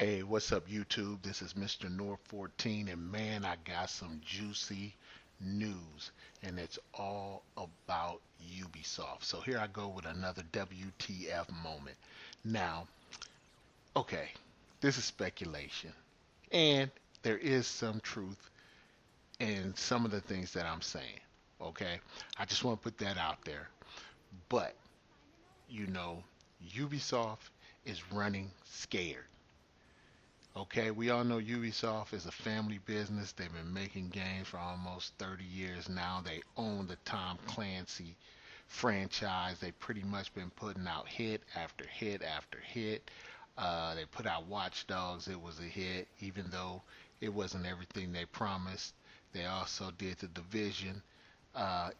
Hey, what's up, YouTube? This is Mr. North 14, and man, I got some juicy news, and it's all about Ubisoft. So here I go with another WTF moment. Now, okay, this is speculation, and there is some truth in some of the things that I'm saying. Okay, I just want to put that out there. But, you know, Ubisoft is running scared. Okay, we all know Ubisoft is a family business. They've been making games for almost 30 years now. They own the Tom Clancy franchise. They've pretty much been putting out hit after hit after hit. They put out Watch Dogs. It was a hit, even though it wasn't everything they promised. They also did The Division.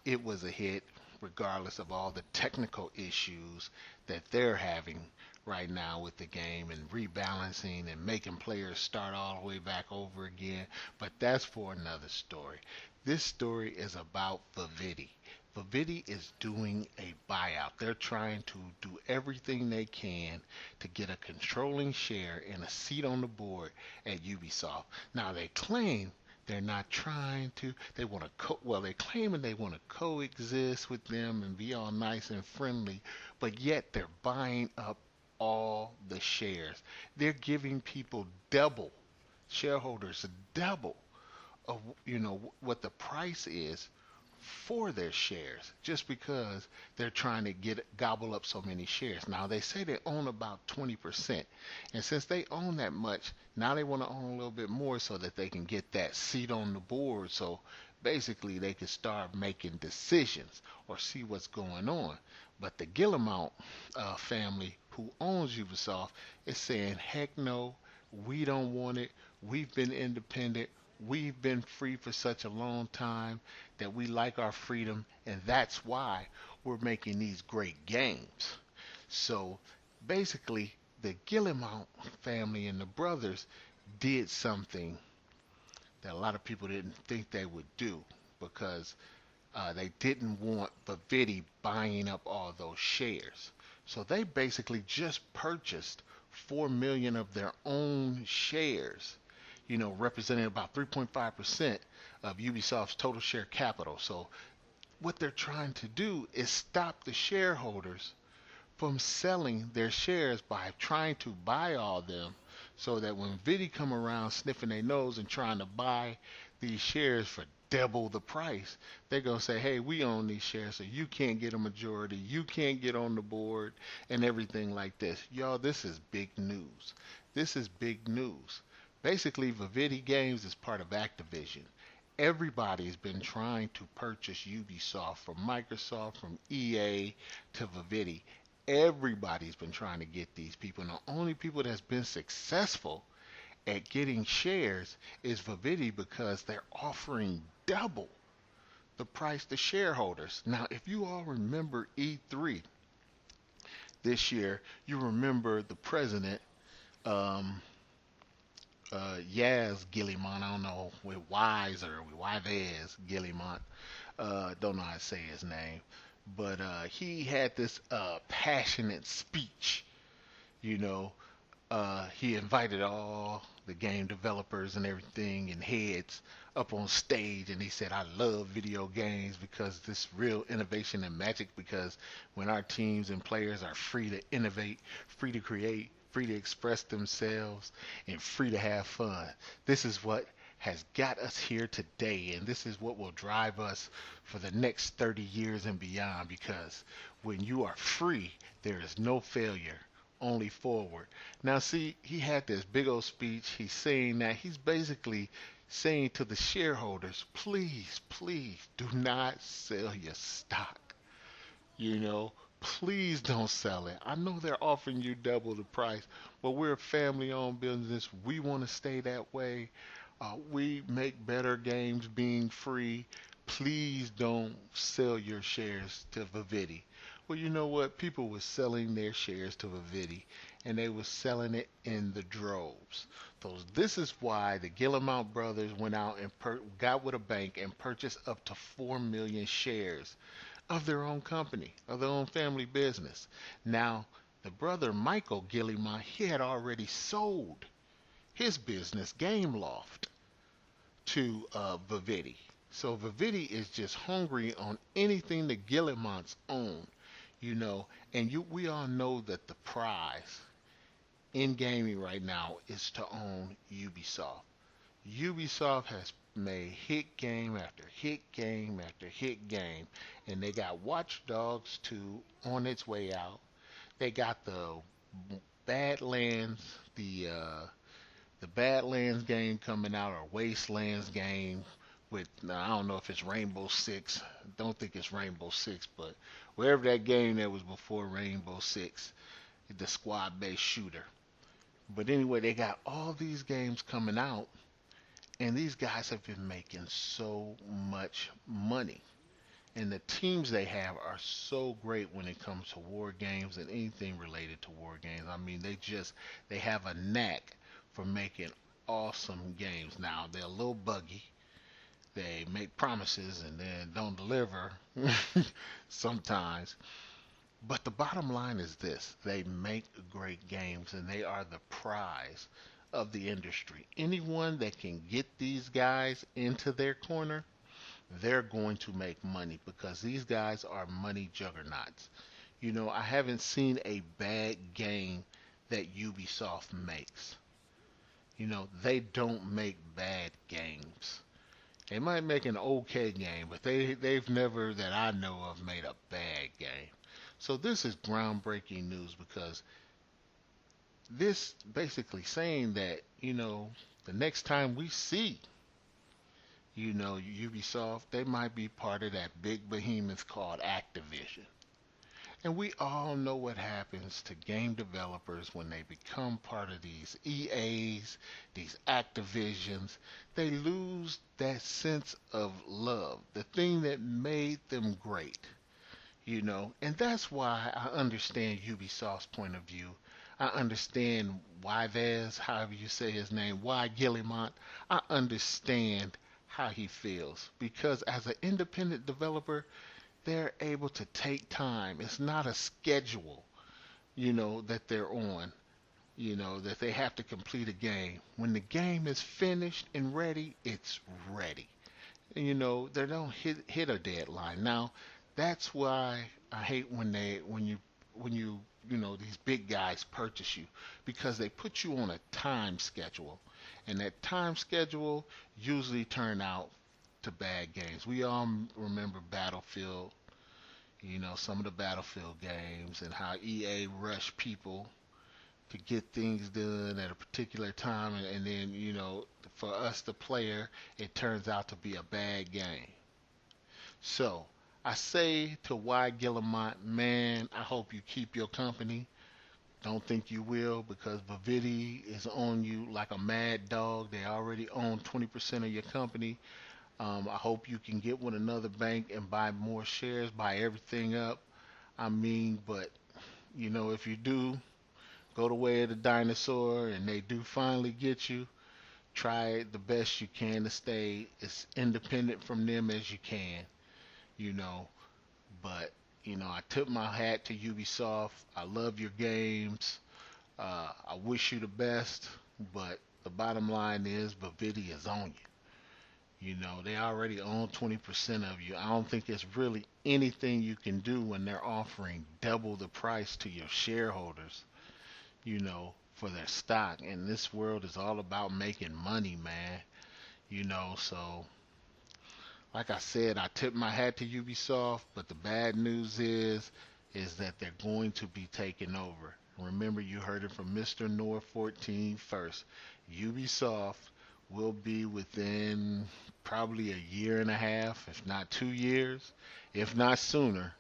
It was a hit, regardless of all the technical issues that they're having right now with the game and rebalancing and making players start all the way back over again. But that's for another story. This story is about Vivendi. Vivendi is doing a buyout. They're trying to do everything they can to get a controlling share and a seat on the board at Ubisoft. Now they claim they're not trying to. They want to well, they claiming they want to coexist with them and be all nice and friendly, but yet they're buying up all the shares. They're giving people double, shareholders double of what the price is for their shares, just because they're trying to get gobble up so many shares. Now they say they own about 20%, and since they own that much, now they want to own a little bit more so that they can get that seat on the board. So basically, they can start making decisions or see what's going on. But the Guillemot family, who owns Ubisoft, is saying, heck no, we don't want it. We've been independent. We've been free for such a long time that we like our freedom, and that's why we're making these great games. So basically, the Guillemot family and the brothers did something that a lot of people didn't think they would do, because they didn't want Vivendi buying up all those shares. So they basically just purchased 4 million of their own shares, representing about 3.5% of Ubisoft's total share capital. So what they're trying to do is stop the shareholders from selling their shares by trying to buy all of them, so that when Vivendi come around sniffing their nose and trying to buy these shares for double the price, they're going to say, hey, we own these shares, so you can't get a majority, you can't get on the board, and everything like this. Y'all, this is big news. This is big news. Basically, Vivendi Games is part of Activision. Everybody's been trying to purchase Ubisoft, from Microsoft, from EA to Vivendi. Everybody's been trying to get these people. And the only people that's been successful at getting shares is Vivendi, because they're offering double the price to shareholders. Now, if you all remember E3 this year, you remember the president, um, Yaz Gillimont. I don't know, with Wise or with Yves Gillimont. Don't know how to say his name. But he had this passionate speech. You know, he invited all the game developers and everything and heads up on stage, and he said, I love video games because this real innovation and magic, because when our teams and players are free to innovate, free to create, free to express themselves, and free to have fun, this is what has got us here today, and this is what will drive us for the next 30 years and beyond, because when you are free, there is no failure, only forward. Now, see, he had this big old speech. He's saying that he's basically saying to the shareholders, please, please do not sell your stock. You know, please don't sell it. I know they're offering you double the price, but we're a family owned business. We want to stay that way. We make better games being free. Please don't sell your shares to Vivendi. Well, you know what? People were selling their shares to Vivendi, and they were selling it in the droves. So this is why the Guillemot brothers went out and got with a bank and purchased up to 4 million shares of their own company, of their own family business. Now, the brother Michael Guillemot, he had already sold. his business, Game Loft, to Vivendi. So Vivendi is just hungry on anything that Guillemont's own, you know, and we all know that the prize in gaming right now is to own Ubisoft. Ubisoft has made hit game after hit game after hit game, and they got Watch Dogs 2 on its way out. They got Badlands, the uh, the Badlands game coming out, or Wastelands game with, now I don't know if it's Rainbow Six. Don't think it's Rainbow Six, but wherever that game that was before Rainbow Six, the squad-based shooter. But anyway, they got all these games coming out, and these guys have been making so much money. And the teams they have are so great when it comes to war games and anything related to war games. I mean, they have a knack for making awesome games. Now, they're a little buggy. They make promises and then don't deliver sometimes. But the bottom line is this: they make great games, and they are the prize of the industry. Anyone that can get these guys into their corner, they're going to make money, because these guys are money juggernauts. You know, I haven't seen a bad game that Ubisoft makes. You know, they don't make bad games. They might make an okay game, but they've never, that I know of, made a bad game. So this is groundbreaking news, because this basically saying that, the next time we see, Ubisoft, they might be part of that big behemoth called Activision. And we all know what happens to game developers when they become part of these EAs, these Activisions. They lose that sense of love, the thing that made them great. And that's why I understand Ubisoft's point of view. I understand why there's, however you say his name, why Guillemot. I understand how he feels, because as an independent developer, they're able to take time. It's not a schedule, that they're on, that they have to complete a game. When the game is finished and ready, it's ready. And, they don't hit a deadline. Now, that's why I hate when these big guys purchase you, because they put you on a time schedule, and that time schedule usually turn out to bad games. We all remember Battlefield, some of the Battlefield games, and how EA rushed people to get things done at a particular time, and then, for us, the player, it turns out to be a bad game. So, I say to Y. Guillemot, man, I hope you keep your company. Don't think you will, because Vivendi is on you like a mad dog. They already own 20% of your company. I hope you can get with another bank and buy more shares, buy everything up. I mean, but, if you do, go the way of the dinosaur and they do finally get you, try the best you can to stay as independent from them as you can, you know. But, I tip my hat to Ubisoft. I love your games. I wish you the best, but the bottom line is Vivendi is on you. They already own 20% of you. I don't think there's really anything you can do when they're offering double the price to your shareholders, for their stock. And this world is all about making money, man. So like I said, I tip my hat to Ubisoft, but the bad news is that they're going to be taken over. Remember, you heard it from Mr. Nor 14 first. Ubisoft will be within probably a year and a half, if not 2 years, if not sooner.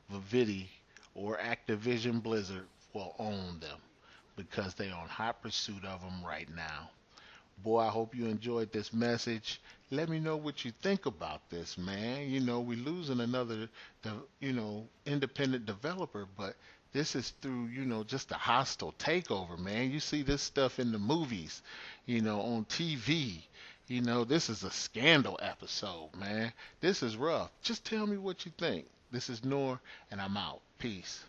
Vivendi or Activision Blizzard will own them, because they're on hot pursuit of them right now. Boy, I hope you enjoyed this message. Let me know what you think about this, man. We're losing another, independent developer, but this is through, just a hostile takeover, man. You see this stuff in the movies, on TV. This is a scandal episode, man. This is rough. Just tell me what you think. This is Nor, and I'm out. Peace.